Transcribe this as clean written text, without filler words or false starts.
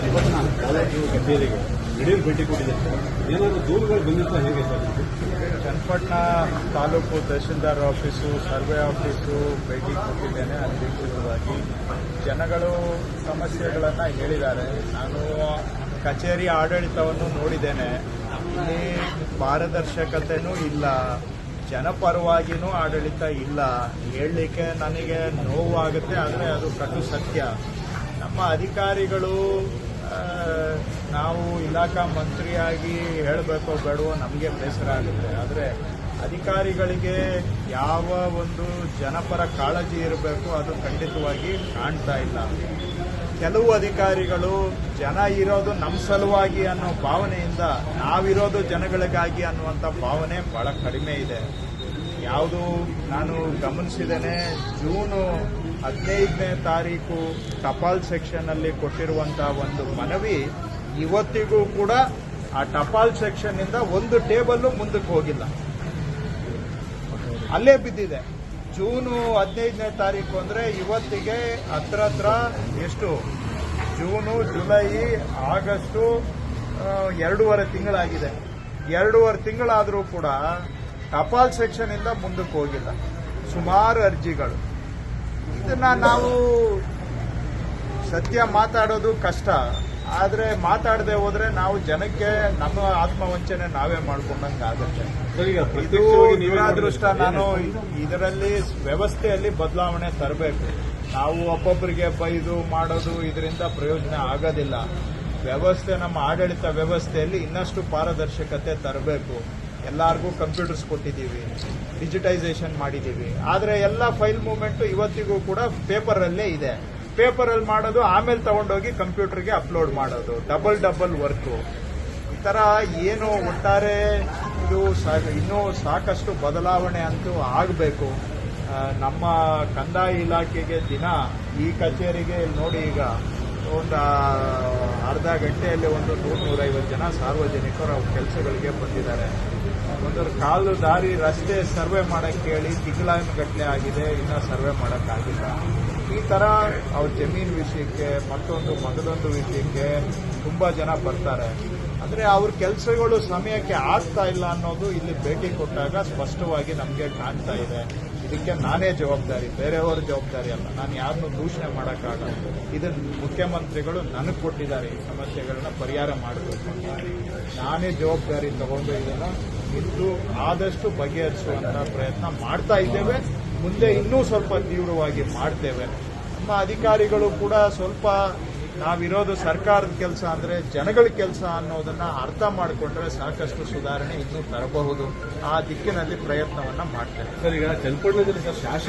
ಚನ್ನಪಟ್ಟಣ ತಾಲೂಕು ಕಚೇರಿಗೆ ದಿಢೀರ್ ಭೇಟಿ ಕೊಟ್ಟಿದ್ದಾರೆ. ಏನಾದರೂ ದೂರುಗಳು ಬಂದಿರ್ತಾ ಹೇಗೆ sir? Channapatna taluk tahsildar office, survey office ಭೇಟಿ ಕೊಟ್ಟಿದ್ದೇನೆ. ಅಧಿಕೃತವಾಗಿ ಜನಗಳು ಸಮಸ್ಯೆಗಳನ್ನು ಹೇಳಿದ್ದಾರೆ. ನಾನು ಕಚೇರಿ ಆಡಳಿತವನ್ನು ನೋಡಿದ್ದೇನೆ. ಇಲ್ಲಿ ಪಾರದರ್ಶಕತೆಯೂ ಇಲ್ಲ, ಜನಪರವಾಗಿಯೂ ಆಡಳಿತ ಇಲ್ಲ. ಹೇಳಲಿಕ್ಕೆ ನನಗೆ ನೋವಾಗುತ್ತೆ, ಆದರೆ ಅದು ಕಟು ಸತ್ಯ. ನಮ್ಮ ಅಧಿಕಾರಿಗಳು, ನಾವು ಇಲಾಖಾ ಮಂತ್ರಿಯಾಗಿ ಹೇಳಬೇಕೋ ಬೇಡವೋ ನಮಗೆ ಬೇಸರ ಆಗುತ್ತೆ, ಆದರೆ ಅಧಿಕಾರಿಗಳಿಗೆ ಯಾವ ಒಂದು ಜನಪರ ಕಾಳಜಿ ಇರಬೇಕು ಅದು ಖಂಡಿತವಾಗಿ ಕಾಣ್ತಾ ಇಲ್ಲ. ಕೆಲವು ಅಧಿಕಾರಿಗಳು ಜನ ಇರೋದು ನಮ್ಮ ಸಲುವಾಗಿ ಅನ್ನೋ ಭಾವನೆಯಿಂದ ನಾವಿರೋದು ಜನಗಳಿಗಾಗಿ ಅನ್ನುವಂಥ ಭಾವನೆ ಬಹಳ ಕಡಿಮೆ ಇದೆ. ಯಾವುದು ನಾನು ಗಮನಿಸಿದ್ದೇನೆ, ಜೂನು 15ನೇ ತಾರೀಕು ಟಪಾಲ್ ಸೆಕ್ಷನ್ನಲ್ಲಿ ಕೊಟ್ಟಿರುವಂತಹ ಒಂದು ಮನವಿ ಇವತ್ತಿಗೂ ಕೂಡ ಆ ಟಪಾಲ್ ಸೆಕ್ಷನ್ನಿಂದ ಒಂದು ಟೇಬಲ್ಲು ಮುಂದಕ್ಕೆ ಹೋಗಿಲ್ಲ, ಅಲ್ಲೇ ಬಿದ್ದಿದೆ. ಜೂನು 15ನೇ ತಾರೀಕು ಅಂದರೆ ಇವತ್ತಿಗೆ ಹತ್ರ ಎಷ್ಟು, ಜೂನು, ಜುಲೈ, ಆಗಸ್ಟು 2.5 ತಿಂಗಳಾಗಿದೆ. 2.5 ತಿಂಗಳಾದರೂ ಕೂಡ ಟಪಾಲ್ ಸೆಕ್ಷನ್ನಿಂದ ಮುಂದಕ್ಕೆ ಹೋಗಿಲ್ಲ. ಸುಮಾರು ಅರ್ಜಿಗಳು. ಇದನ್ನ ನಾವು ಸತ್ಯ ಮಾತಾಡೋದು ಕಷ್ಟ, ಆದರೆ ಮಾತಾಡದೆ ಹೋದ್ರೆ ನಾವು ಜನಕ್ಕೆ ನಮ್ಮ ಆತ್ಮವಂಚನೆ ನಾವೇ ಮಾಡ್ಕೊಂಡಂಗೆ ಆಗುತ್ತೆ. ಇದು ದುರಾದೃಷ್ಟ. ನಾನು ಇದರಲ್ಲಿ ವ್ಯವಸ್ಥೆಯಲ್ಲಿ ಬದಲಾವಣೆ ತರಬೇಕು. ನಾವು ಒಬ್ಬೊಬ್ಬರಿಗೆ ಬೈದು ಮಾಡೋದು ಇದರಿಂದ ಪ್ರಯೋಜನ ಆಗೋದಿಲ್ಲ. ವ್ಯವಸ್ಥೆ, ನಮ್ಮ ಆಡಳಿತ ವ್ಯವಸ್ಥೆಯಲ್ಲಿ ಇನ್ನಷ್ಟು ಪಾರದರ್ಶಕತೆ ತರಬೇಕು. ಎಲ್ಲರಿಗೂ ಕಂಪ್ಯೂಟರ್ಸ್ ಕೊಟ್ಟಿದ್ದೀವಿ, ಡಿಜಿಟೈಸೇಷನ್ ಮಾಡಿದ್ದೀವಿ, ಆದರೆ ಎಲ್ಲ ಫೈಲ್ ಮೂವ್ಮೆಂಟು ಇವತ್ತಿಗೂ ಕೂಡ ಪೇಪರಲ್ಲೇ ಇದೆ. ಪೇಪರಲ್ಲಿ ಮಾಡೋದು, ಆಮೇಲೆ ತಗೊಂಡೋಗಿ ಕಂಪ್ಯೂಟರ್ಗೆ ಅಪ್ಲೋಡ್ ಮಾಡೋದು, ಡಬಲ್ ವರ್ಕು. ಈ ಥರ ಏನು ಒಟ್ಟಾರೆ ಇದು ಇನ್ನೂ ಸಾಕಷ್ಟು ಬದಲಾವಣೆ ಅಂತೂ ಆಗಬೇಕು. ನಮ್ಮ ಕಂದಾಯ ಇಲಾಖೆಗೆ ದಿನ ಈ ಕಚೇರಿಗೆ ನೋಡಿ, ಈಗ ಒಂದು ಅರ್ಧ ಗಂಟೆಯಲ್ಲಿ ಒಂದು 100-150 ಜನ ಸಾರ್ವಜನಿಕರು ಅವ್ರ ಕೆಲಸಗಳಿಗೆ ಬಂದಿದ್ದಾರೆ. ಒಂದು ಕಾಲು ದಾರಿ ರಸ್ತೆ ಸರ್ವೆ ಮಾಡಕ್ಕೆ ಹೇಳಿ ತಿಂಗಳಗಟ್ಟಲೆ ಆಗಿದೆ, ಇನ್ನೂ ಸರ್ವೆ ಮಾಡೋಕ್ಕಾಗಿಲ್ಲ. ಈ ಥರ ಅವ್ರ ಜಮೀನು ವಿಷಯಕ್ಕೆ, ಮಗದೊಂದು ವಿಷಯಕ್ಕೆ ತುಂಬ ಜನ ಬರ್ತಾರೆ. ಅಂದರೆ ಅವ್ರ ಕೆಲಸಗಳು ಸಮಯಕ್ಕೆ ಆಗ್ತಾ ಇಲ್ಲ ಅನ್ನೋದು ಇಲ್ಲಿ ಭೇಟಿ ಕೊಟ್ಟಾಗ ಸ್ಪಷ್ಟವಾಗಿ ನಮಗೆ ಕಾಣ್ತಾ ಇದೆ. ಇದಕ್ಕೆ ನಾನೇ ಜವಾಬ್ದಾರಿ, ಬೇರೆಯವರ ಜವಾಬ್ದಾರಿ ಅಲ್ಲ. ನಾನು ಯಾರನ್ನೂ ದೂಷಣೆ ಮಾಡೋಕ್ಕಾಗಲ್ಲ. ಇದನ್ನು ಮುಖ್ಯಮಂತ್ರಿಗಳು ನನಗೆ ಕೊಟ್ಟಿದ್ದಾರೆ, ಈ ಸಮಸ್ಯೆಗಳನ್ನ ಪರಿಹಾರ ಮಾಡಬೇಕು ಅಂತ. ನಾನೇ ಜವಾಬ್ದಾರಿ ತಗೊಂಡು ಇದನ್ನು ಇದ್ದು ಆದಷ್ಟು ಬಗೆಹರಿಸುವಂಥ ಪ್ರಯತ್ನ ಮಾಡ್ತಾ ಇದ್ದೇವೆ. ಮುಂದೆ ಇನ್ನೂ ಸ್ವಲ್ಪ ತೀವ್ರವಾಗಿ ಮಾಡ್ತೇವೆ. ನಮ್ಮ ಅಧಿಕಾರಿಗಳು ಕೂಡ ಸ್ವಲ್ಪ ನಾವಿರೋದು ಸರ್ಕಾರದ ಕೆಲಸ ಅಂದರೆ ಜನಗಳ ಕೆಲಸ ಅನ್ನೋದನ್ನ ಅರ್ಥ ಮಾಡಿಕೊಂಡ್ರೆ ಸಾಕಷ್ಟು ಸುಧಾರಣೆ ಇನ್ನೂ ತರಬಹುದು. ಆ ದಿಕ್ಕಿನಲ್ಲಿ ಪ್ರಯತ್ನವನ್ನ ಮಾಡ್ತೇವೆ. ಸರ್, ಈಗ ಚನ್ನಪಟ್ಟಣದಲ್ಲಿ ಶಾಸಕ